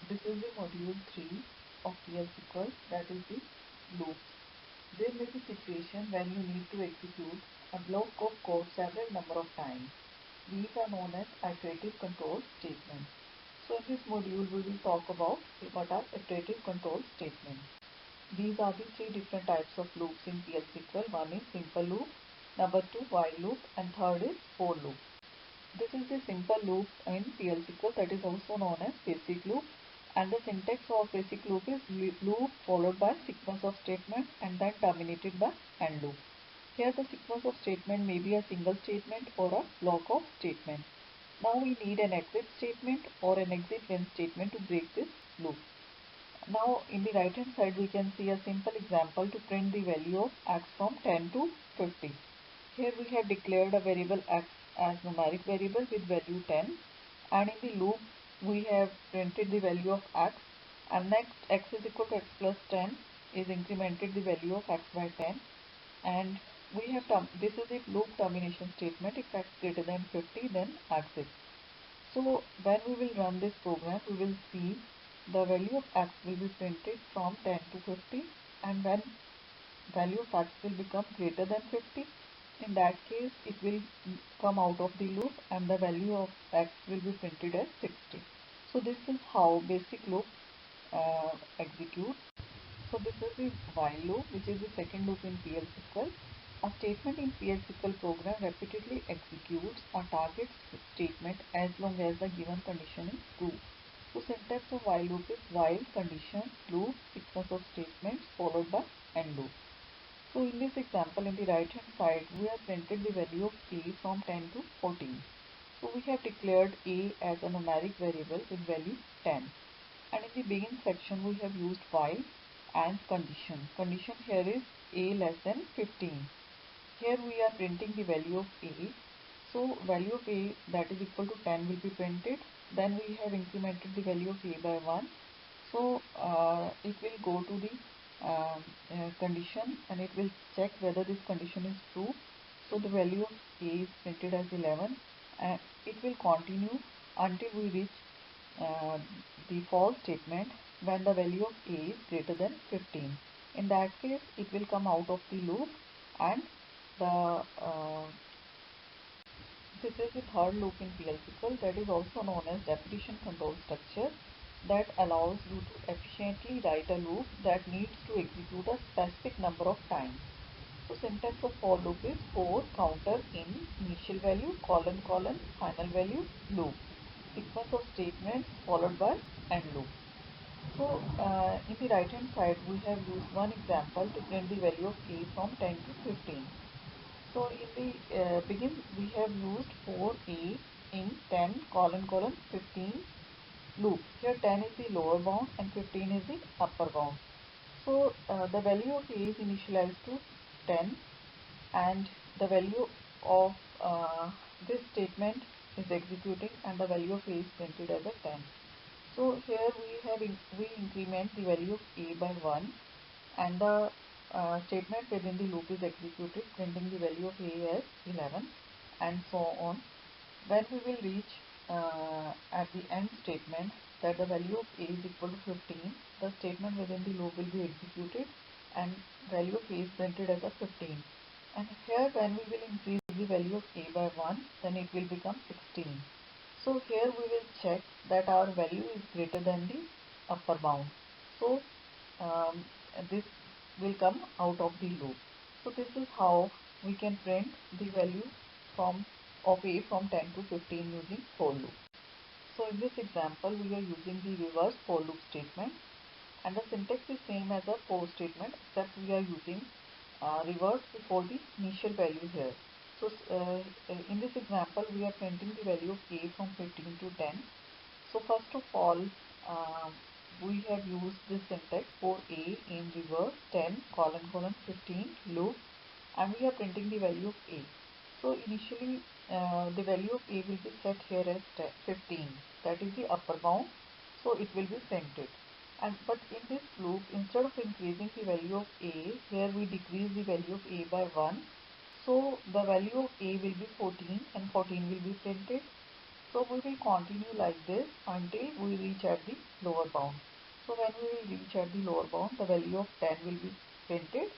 This is the module 3 of PL SQL, that is the loop. There may be situation when you need to execute a block of code several number of times. These are known as iterative control statements. So in this module we will talk about what are iterative control statements. These are the three different types of loops in PL SQL. One is simple loop, number 2 while loop, and third is for loop. This is the simple loop in PL SQL, that is also known as basic loop, and the syntax of basic loop is loop followed by sequence of statements and then terminated by end loop. Here the sequence of statement may be a single statement or a block of statements. Now we need an exit statement or an exit when statement to break this loop. Now in the right hand side we can see a simple example to print the value of x from 10 to 50. Here we have declared a variable x as numeric variable with value 10, and in the loop we have printed the value of x, and next x is equal to x plus 10 is incremented the value of x by 10, and we have this is the loop termination statement. If x greater than 50 then exit. So when we will run this program we will see the value of x will be printed from 10 to 50, and when value of x will become greater than 50, in that case it will come out of the loop and the value of x will be printed as 60. So this is how basic loop executes. So this is the while loop, which is the second loop in PL SQL. A statement in PL SQL program repeatedly executes a target statement as long as the given condition is true. So syntax of while loop is while condition loop sequence of statements followed by end loop. So in this example, in the right hand side, we have printed the value of a from 10 to 14. So we have declared a as a numeric variable with value 10. And in the begin section, we have used while and condition. Condition here is a less than 15. Here we are printing the value of a. So value of a that is equal to 10 will be printed. Then we have incremented the value of a by 1. So it will go to the condition and it will check whether this condition is true. So the value of a is printed as 11, and it will continue until we reach the false statement when the value of a is greater than 15. In that case it will come out of the loop, and this is the third loop in PL SQL, that is also known as repetition control structure, that allows you to efficiently write a loop that needs to execute a specific number of times. So syntax of for loop is for counter in initial value colon colon final value loop sequence of statements followed by end loop. So in the right hand side we have used one example to print the value of a from 10 to 15. So in the begin we have used for a in 10 colon colon 15 loop. Here 10 is the lower bound and 15 is the upper bound. So the value of a is initialized to 10, and the value of this statement is executing and the value of a is printed as a 10. So here we increment the value of a by 1, and the statement within the loop is executed printing the value of a as 11, and so on. When we will reach at the end statement that the value of a is equal to 15, the statement within the loop will be executed and value of a is printed as a 15. And here when we will increase the value of a by 1, then it will become 16. So here we will check that our value is greater than the upper bound. So this will come out of the loop. So this is how we can print the value of a from 10 to 15 using for loop. So in this example we are using the reverse for loop statement, and the syntax is same as a for statement, except we are using reverse before the initial value here. So in this example we are printing the value of a from 15 to 10. So first of all we have used this syntax for a in reverse 10 colon colon 15 loop, and we are printing the value of a. So initially the value of a will be set here as 15, that is the upper bound, so it will be printed. But in this loop, instead of increasing the value of a, here we decrease the value of a by 1. So the value of a will be 14 and 14 will be printed. So we will continue like this until we reach at the lower bound. So when we will reach at the lower bound, the value of 10 will be printed,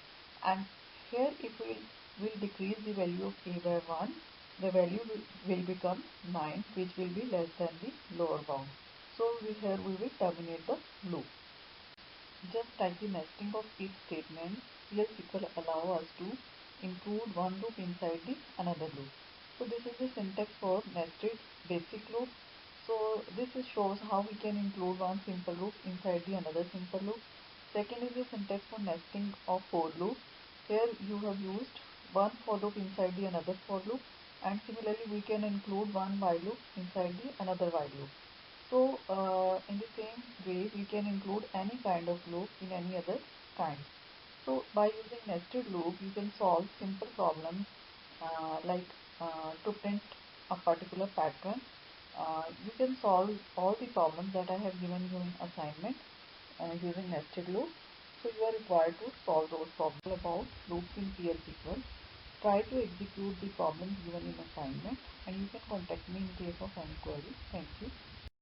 and here if we will decrease the value of a by 1, the value will become 9, which will be less than the lower bound. So here we will terminate the loop. Just like the nesting of if statements, PL SQL allow us to include one loop inside the another loop. So this is the syntax for nested basic loop. So this shows how we can include one simple loop inside the another simple loop. Second is the syntax for nesting of for loop. Here you have used one for loop inside the another for loop, and similarly we can include one while loop inside the another while loop. So in the same way we can include any kind of loop in any other kind. So by using nested loop you can solve simple problems like to print a particular pattern. You can solve all the problems that I have given you in assignment using nested loop. So you are required to solve those problems about loops in PL SQL. Try to execute the problems given in assignment, and you can contact me in case of any queries. Thank you.